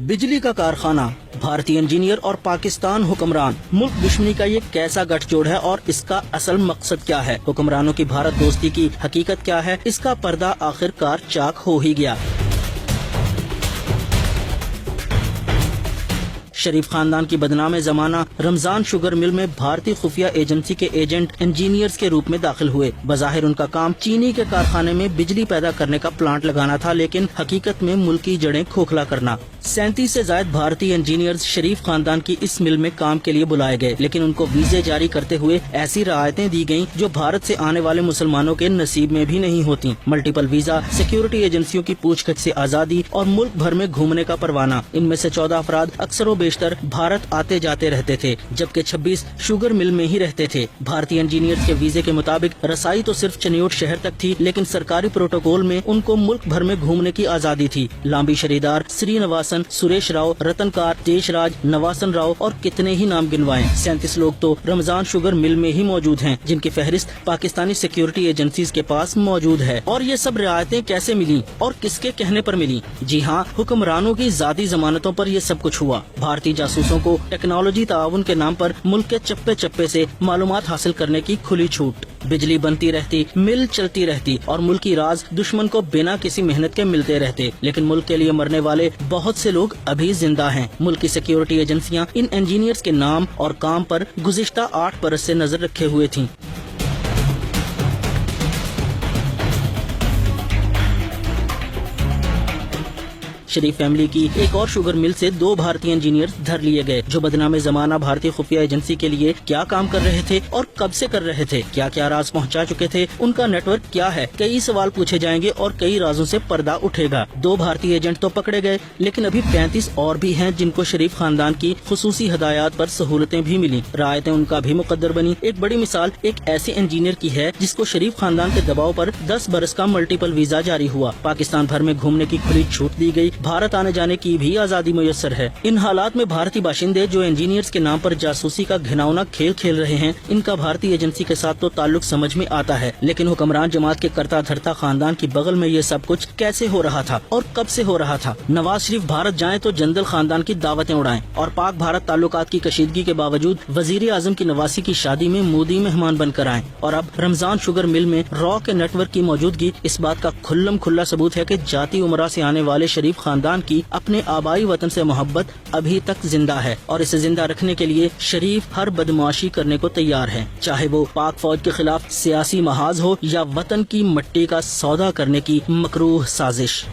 बिजली का कारखाना, भारतीय इंजीनियर और पाकिस्तान हुक्मरान, मुल्क दुश्मनी का ये कैसा गठजोड़ है और इसका असल मकसद क्या है? हुक्मरानों की भारत दोस्ती की हकीकत क्या है? इसका पर्दा आखिरकार चाक हो ही गया। शरीफ खानदान की बदनाम जमाना रमजान शुगर मिल में भारतीय खुफिया एजेंसी के एजेंट इंजीनियर्स के रूप में दाखिल हुए। बज़ाहिर उनका काम चीनी के कारखाने में बिजली पैदा करने का प्लांट लगाना था, लेकिन हकीकत में मुल्क की जड़ें खोखला करना। 37 से ज्यादा भारतीय इंजीनियर्स शरीफ खानदान की इस मिल में काम के लिए बुलाए गए, लेकिन उनको वीजे जारी करते हुए ऐसी रियायतें दी गयी जो भारत से आने वाले मुसलमानों के नसीब में भी नहीं होती। मल्टीपल वीजा, सिक्योरिटी एजेंसियों की पूछताछ से आजादी और मुल्क भर में घूमने का परवाना। इनमें से 14 अफराद अक्सर बेशतर भारत आते जाते रहते थे, जबकि 26 शुगर मिल में ही रहते थे। भारतीय इंजीनियर्स के वीजे के मुताबिक रसाई तो सिर्फ चनियोट शहर तक थी, लेकिन सरकारी प्रोटोकॉल में उनको मुल्क भर में घूमने की आजादी थी। लांबी शरीदार, श्रीनिवासन, सुरेश राव, रतनकार, देशराज, नवासन राव और कितने ही नाम गिनवाएं। 37 लोग तो रमजान शुगर मिल में ही मौजूद हैं, जिनकी फहरिस्त पाकिस्तानी सिक्योरिटी एजेंसीज के पास मौजूद है। और ये सब रियायतें कैसे मिली और किसके कहने पर मिली? जी हाँ, हुक्मरानों की जाती जमानतों पर ये सब कुछ हुआ। भारतीय जासूसों को टेक्नोलॉजी ताउन के नाम पर मुल्क के चप्पे चप्पे से मालूमात हासिल करने की खुली छूट। बिजली बनती रहती, मिल चलती रहती और मुल्की राज दुश्मन को बिना किसी मेहनत के मिलते रहते, लेकिन मुल्क के लिए मरने वाले बहुत से लोग अभी जिंदा हैं। मुल्क की सिक्योरिटी एजेंसियां इन इंजीनियर्स के नाम और काम पर गुज़िश्ता 8 बरस से नजर रखे हुए थीं। शरीफ फैमिली की एक और शुगर मिल से 2 भारतीय इंजीनियर धर लिए गए, जो बदनामे जमाना भारतीय खुफिया एजेंसी के लिए क्या काम कर रहे थे और कब से कर रहे थे, क्या क्या राज पहुंचा चुके थे, उनका नेटवर्क क्या है। कई सवाल पूछे जाएंगे और कई राजों से पर्दा उठेगा। 2 भारतीय एजेंट तो पकड़े गए, लेकिन अभी 35 और भी हैं जिनको शरीफ खानदान की खुसूसी हदायत पर सहूलतें भी मिली। रायतें उनका भी मुकद्दर बनी। एक बड़ी मिसाल एक ऐसे इंजीनियर की है जिसको शरीफ खानदान के दबाव पर 10 बरस का मल्टीपल वीजा जारी हुआ। पाकिस्तान भर में घूमने की खुली छूट दी गई। भारत आने जाने की भी आजादी मुयस्सर है। इन हालात में भारतीय बाशिंदे जो इंजीनियर्स के नाम पर जासूसी का घिनौना खेल खेल रहे हैं, इनका भारतीय एजेंसी के साथ तो ताल्लुक समझ में आता है, लेकिन हुक्मरान जमात के करता धरता खानदान की बगल में ये सब कुछ कैसे हो रहा था और कब से हो रहा था? नवाज शरीफ भारत जाएं तो जंदल खानदान की दावतें उड़ाएं और पाक भारत ताल्लुकात की कशीदगी के बावजूद वजीर आजम की नवासी की शादी में मोदी मेहमान बनकर आए। और अब रमजान शुगर मिल में रॉ के नेटवर्क की मौजूदगी इस बात का खुल्लम खुल्ला सबूत है कि जाती उमरा से आने वाले शरीफ खानदान की अपने आबाई वतन से मोहब्बत अभी तक जिंदा है और इसे जिंदा रखने के लिए शरीफ हर बदमाशी करने को तैयार है, चाहे वो पाक फौज के खिलाफ सियासी महाज हो या वतन की मट्टी का सौदा करने की मकरूह साजिश।